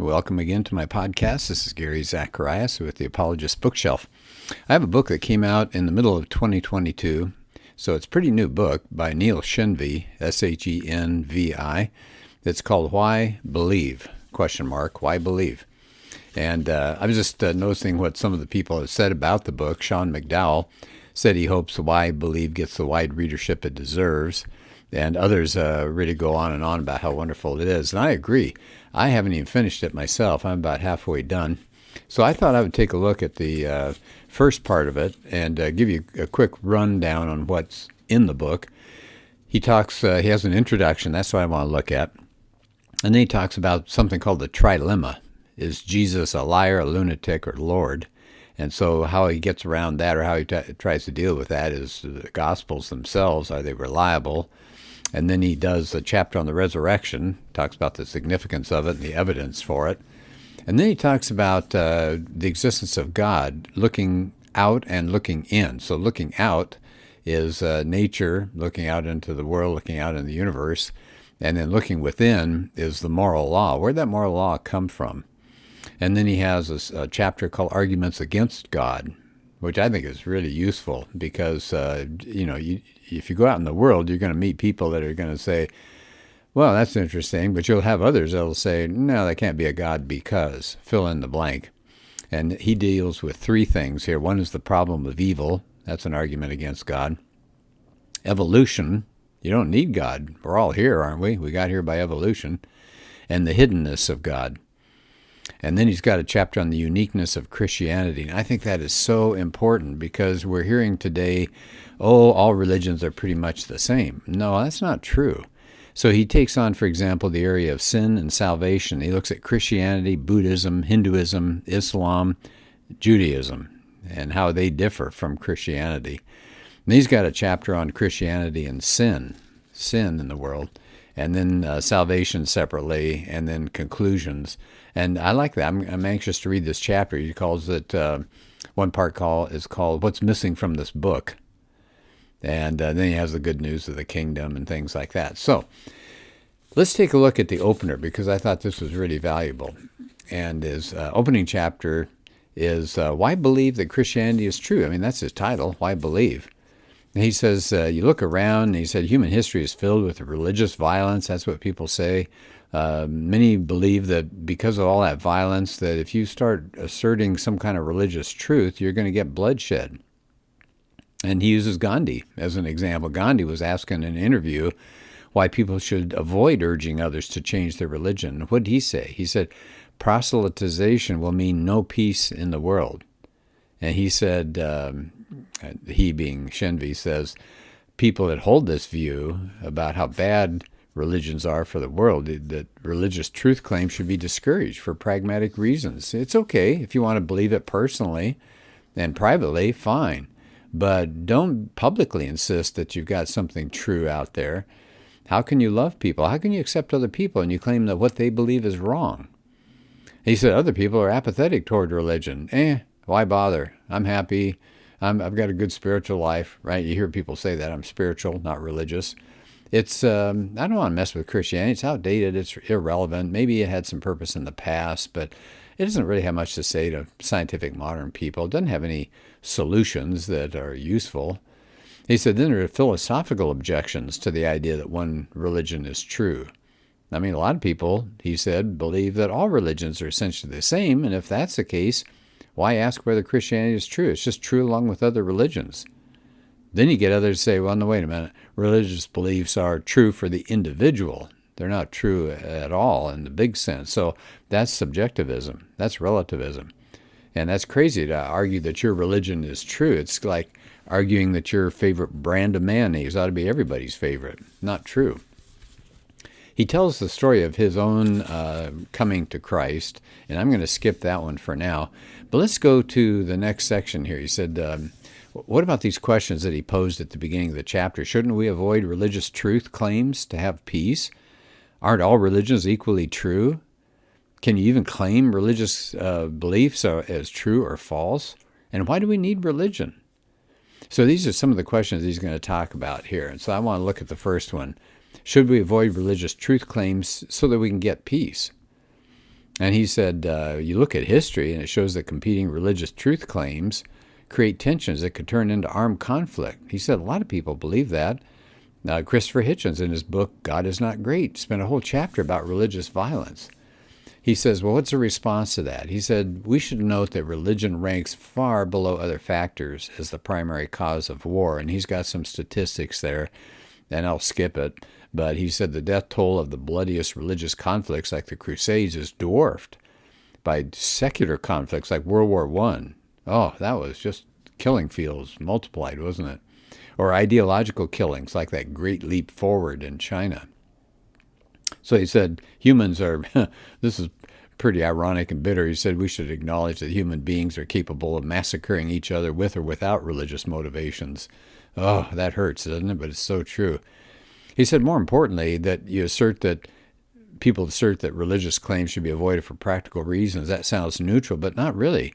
Welcome again to my podcast. This is Gary Zacharias with the Apologist bookshelf. I have a book that came out in the middle of 2022, so it's a pretty new book by Neil Shenvi, S-H-E-N-V-I. It's called Why Believe? ? Why Believe? And I was just noticing what some of the people have said about the book. Sean McDowell said he hopes Why Believe gets the wide readership it deserves. And others really go on and on about how wonderful it is. And I agree. I haven't even finished it myself. I'm about halfway done. So I thought I would take a look at the first part of it and give you a quick rundown on what's in the book. He has an introduction. That's what I want to look at. And then he talks about something called the trilemma. Is Jesus a liar, a lunatic, or Lord? And so how he gets around that, or how he tries to deal with that, is the Gospels themselves. Are they reliable? And then he does a chapter on the resurrection, talks about the significance of it and the evidence for it. And then he talks about the existence of God, looking out and looking in. So looking out is nature, looking out into the world, looking out in the universe. And then looking within is the moral law. Where'd that moral law come from? And then he has a chapter called Arguments Against God, which I think is really useful because, if you go out in the world, you're going to meet people that are going to say, well, that's interesting, but you'll have others that will say, no, that can't be a God because, fill in the blank. And he deals with three things here. One is the problem of evil. That's an argument against God. Evolution. You don't need God. We're all here, aren't we? We got here by evolution. And the hiddenness of God. And then he's got a chapter on the uniqueness of Christianity. And I think that is so important because we're hearing today, all religions are pretty much the same. No, that's not true. So he takes on, for example, the area of sin and salvation. He looks at Christianity, Buddhism, Hinduism, Islam, Judaism, and how they differ from Christianity. And he's got a chapter on Christianity and sin in the world, and then salvation separately, and then conclusions. And I like that. I'm anxious to read this chapter. He calls it, one part is called What's Missing from This Book. And then he has the good news of the kingdom and things like that. So let's take a look at the opener because I thought this was really valuable. And his opening chapter is Why Believe That Christianity is True? I mean, that's his title, Why Believe? And he says, you look around, and he said, human history is filled with religious violence. That's what people say. Many believe that because of all that violence, that if you start asserting some kind of religious truth, you're going to get bloodshed. And he uses Gandhi as an example. Gandhi was asked in an interview why people should avoid urging others to change their religion. What did he say? He said, proselytization will mean no peace in the world. And he said, he being Shenvi, says, people that hold this view about how bad religions are for the world, that religious truth claims should be discouraged for pragmatic reasons. It's okay if you want to believe it personally and privately, fine. But don't publicly insist that you've got something true out there. How can you love people? How can you accept other people and you claim that what they believe is wrong? He said other people are apathetic toward religion. Why bother? I'm happy. I've got a good spiritual life, right? You hear people say that. I'm spiritual, not religious. I don't want to mess with Christianity. It's outdated. It's irrelevant. Maybe it had some purpose in the past, but it doesn't really have much to say to scientific modern people. It doesn't have any solutions that are useful. He said then there are philosophical objections to the idea that one religion is true. I mean, a lot of people, he said, believe that all religions are essentially the same, and if that's the case, why ask whether Christianity is true? It's just true along with other religions. Then you get others say, well, no, wait a minute. Religious beliefs are true for the individual. They're not true at all in the big sense. So that's subjectivism. That's relativism. And that's crazy to argue that your religion is true. It's like arguing that your favorite brand of mayonnaise ought to be everybody's favorite. Not true. He tells the story of his own coming to Christ, and I'm going to skip that one for now. But let's go to the next section here. He said, what about these questions that he posed at the beginning of the chapter? Shouldn't we avoid religious truth claims to have peace? Aren't all religions equally true? Can you even claim religious beliefs as true or false? And why do we need religion? So these are some of the questions he's going to talk about here. And so I want to look at the first one. Should we avoid religious truth claims so that we can get peace? And he said, you look at history, and it shows that competing religious truth claims create tensions that could turn into armed conflict. He said a lot of people believe that. Christopher Hitchens, in his book, God is Not Great, spent a whole chapter about religious violence. He says, well, what's the response to that? He said, we should note that religion ranks far below other factors as the primary cause of war. And he's got some statistics there, and I'll skip it. But he said the death toll of the bloodiest religious conflicts like the Crusades is dwarfed by secular conflicts like World War I. Oh, that was just killing fields multiplied, wasn't it? Or ideological killings like that Great Leap Forward in China. So he said, humans are, this is pretty ironic and bitter. He said we should acknowledge that human beings are capable of massacring each other with or without religious motivations. Oh, that hurts, doesn't it? But it's so true. He said, more importantly, that people assert that religious claims should be avoided for practical reasons. That sounds neutral, but not really.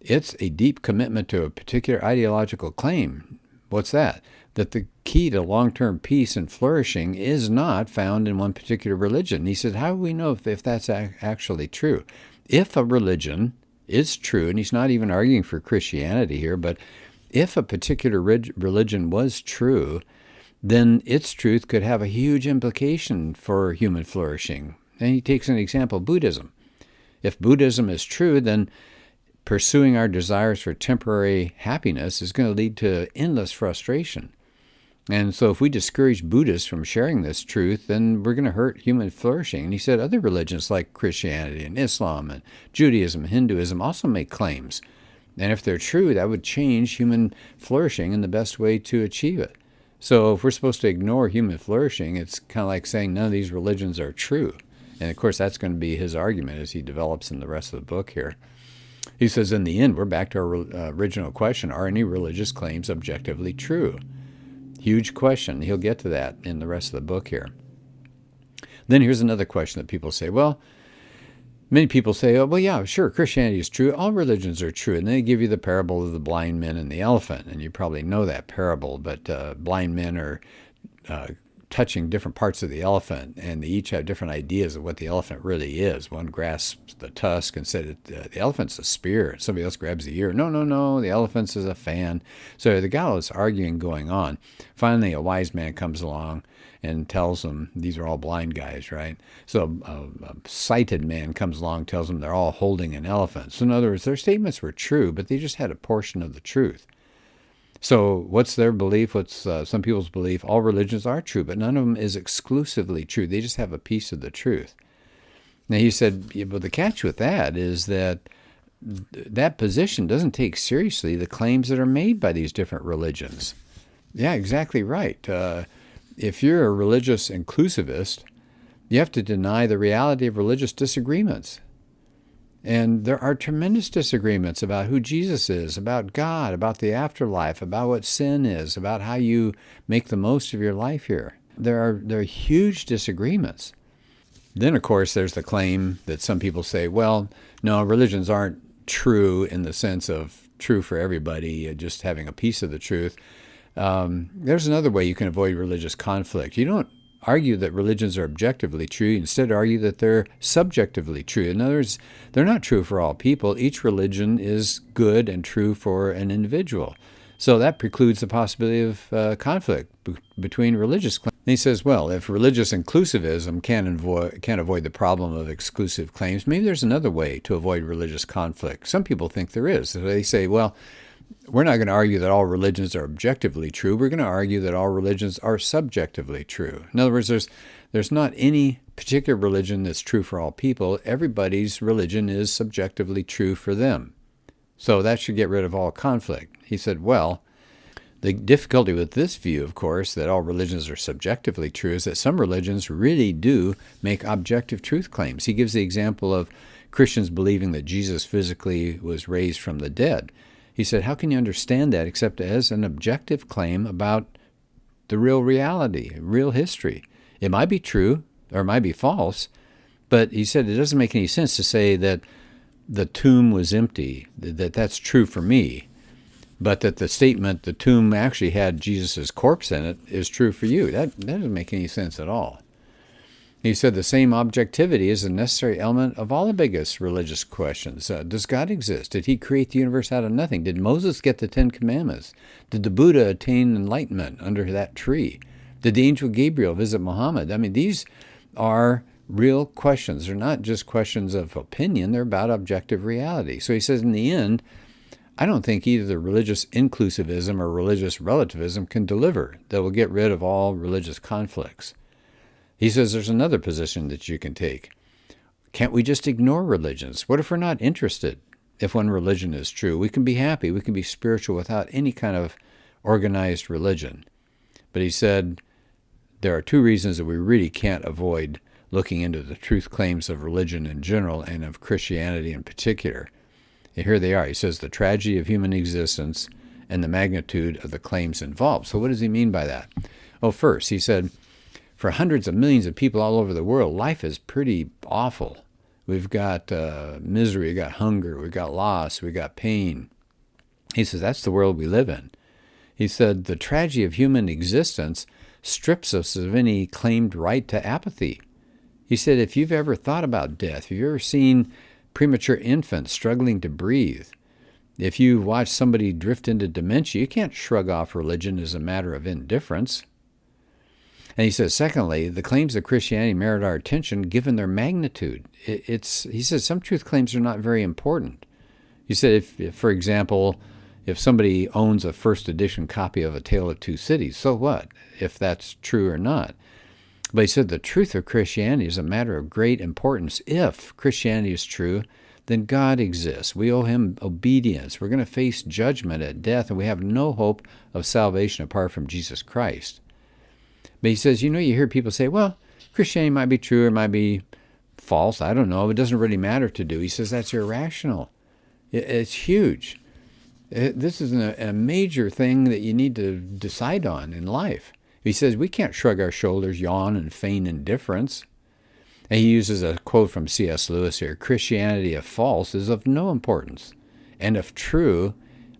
It's a deep commitment to a particular ideological claim. What's that? That the key to long-term peace and flourishing is not found in one particular religion. He said, how do we know if that's actually true? If a religion is true, and he's not even arguing for Christianity here, but if a particular religion was true, then its truth could have a huge implication for human flourishing. And he takes an example, Buddhism. If Buddhism is true, then pursuing our desires for temporary happiness is going to lead to endless frustration. And so if we discourage Buddhists from sharing this truth, then we're going to hurt human flourishing. And he said other religions like Christianity and Islam and Judaism and Hinduism also make claims. And if they're true, that would change human flourishing and the best way to achieve it. So if we're supposed to ignore human flourishing, it's kind of like saying none of these religions are true. And of course, that's going to be his argument as he develops in the rest of the book here. He says, in the end, we're back to our original question, are any religious claims objectively true? Huge question. He'll get to that in the rest of the book here. Then here's another question that people say. Well, many people say, oh, well, yeah, sure, Christianity is true. All religions are true. And they give you the parable of the blind men and the elephant. And you probably know that parable, but blind men are touching different parts of the elephant, and they each have different ideas of what the elephant really is. One grasps the tusk and said the elephant's a spear. Somebody else grabs the ear. No, the elephant's is a fan. So they got all this arguing going on. Finally, a wise man comes along and tells them, these are all blind guys, right? So a sighted man comes along and tells them they're all holding an elephant. So in other words, their statements were true, but they just had a portion of the truth. So what's their belief? What's some people's belief? All religions are true, but none of them is exclusively true. They just have a piece of the truth. Now he said, yeah, but the catch with that is that that position doesn't take seriously the claims that are made by these different religions. Yeah, exactly right. If you're a religious inclusivist, you have to deny the reality of religious disagreements. And there are tremendous disagreements about who Jesus is, about God, about the afterlife, about what sin is, about how you make the most of your life here. There are huge disagreements. Then, of course, there's the claim that some people say, well, no, religions aren't true in the sense of true for everybody, just having a piece of the truth. There's another way you can avoid religious conflict. You don't argue that religions are objectively true. Instead, argue that they're subjectively true. In other words, they're not true for all people. Each religion is good and true for an individual. So that precludes the possibility of conflict between religious claims. And he says, well, if religious inclusivism can't avoid the problem of exclusive claims, maybe there's another way to avoid religious conflict. Some people think there is. So they say, well, we're not going to argue that all religions are objectively true. We're going to argue that all religions are subjectively true. In other words, there's not any particular religion that's true for all people. Everybody's religion is subjectively true for them. So that should get rid of all conflict. He said, well, the difficulty with this view, of course, that all religions are subjectively true, is that some religions really do make objective truth claims. He gives the example of Christians believing that Jesus physically was raised from the dead. He said, how can you understand that except as an objective claim about the real reality, real history? It might be true or it might be false, but he said it doesn't make any sense to say that the tomb was empty, that's true for me, but that the statement the tomb actually had Jesus' corpse in it is true for you. That doesn't make any sense at all. He said the same objectivity is a necessary element of all the biggest religious questions. Does God exist? Did he create the universe out of nothing? Did Moses get the Ten Commandments? Did the Buddha attain enlightenment under that tree? Did the angel Gabriel visit Muhammad? I mean, these are real questions. They're not just questions of opinion. They're about objective reality. So he says in the end, I don't think either religious inclusivism or religious relativism can deliver that will get rid of all religious conflicts. He says there's another position that you can take. Can't we just ignore religions? What if we're not interested? If one religion is true, we can be happy, we can be spiritual without any kind of organized religion. But he said there are two reasons that we really can't avoid looking into the truth claims of religion in general and of Christianity in particular. And here they are. He says the tragedy of human existence and the magnitude of the claims involved. So what does he mean by that? Oh, first, he said, for hundreds of millions of people all over the world, life is pretty awful. We've got misery, we've got hunger, we've got loss, we've got pain. He says that's the world we live in. He said the tragedy of human existence strips us of any claimed right to apathy. He said if you've ever thought about death, if you've ever seen premature infants struggling to breathe, if you've watched somebody drift into dementia, you can't shrug off religion as a matter of indifference. And he says, secondly, the claims of Christianity merit our attention given their magnitude. He says some truth claims are not very important. He said, if, for example, if somebody owns a first edition copy of A Tale of Two Cities, so what, if that's true or not? But he said the truth of Christianity is a matter of great importance. If Christianity is true, then God exists. We owe him obedience. We're going to face judgment at death, and we have no hope of salvation apart from Jesus Christ. But he says, you hear people say, well, Christianity might be true or might be false. I don't know. It doesn't really matter to do. He says that's irrational. It's huge. This is a major thing that you need to decide on in life. He says we can't shrug our shoulders, yawn, and feign indifference. And he uses a quote from C.S. Lewis here, Christianity, if false, is of no importance, and if true,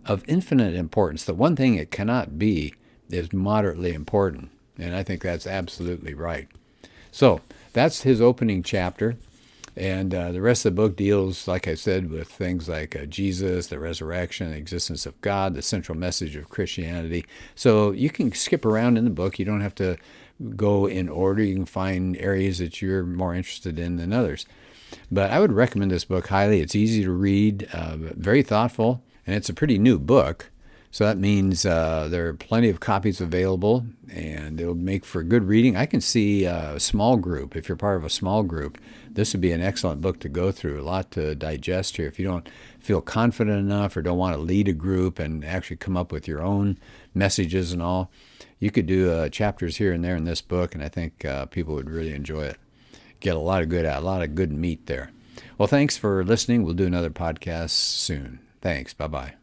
of infinite importance. The one thing it cannot be is moderately important. And I think that's absolutely right. So that's his opening chapter. And the rest of the book deals, like I said, with things like Jesus, the resurrection, the existence of God, the central message of Christianity. So you can skip around in the book. You don't have to go in order. You can find areas that you're more interested in than others. But I would recommend this book highly. It's easy to read, very thoughtful, and it's a pretty new book. So that means there are plenty of copies available, and it'll make for good reading. I can see a small group. If you're part of a small group, this would be an excellent book to go through. A lot to digest here. If you don't feel confident enough or don't want to lead a group and actually come up with your own messages and all, you could do chapters here and there in this book, and I think people would really enjoy it. Get a lot of good meat there. Well, thanks for listening. We'll do another podcast soon. Thanks. Bye-bye.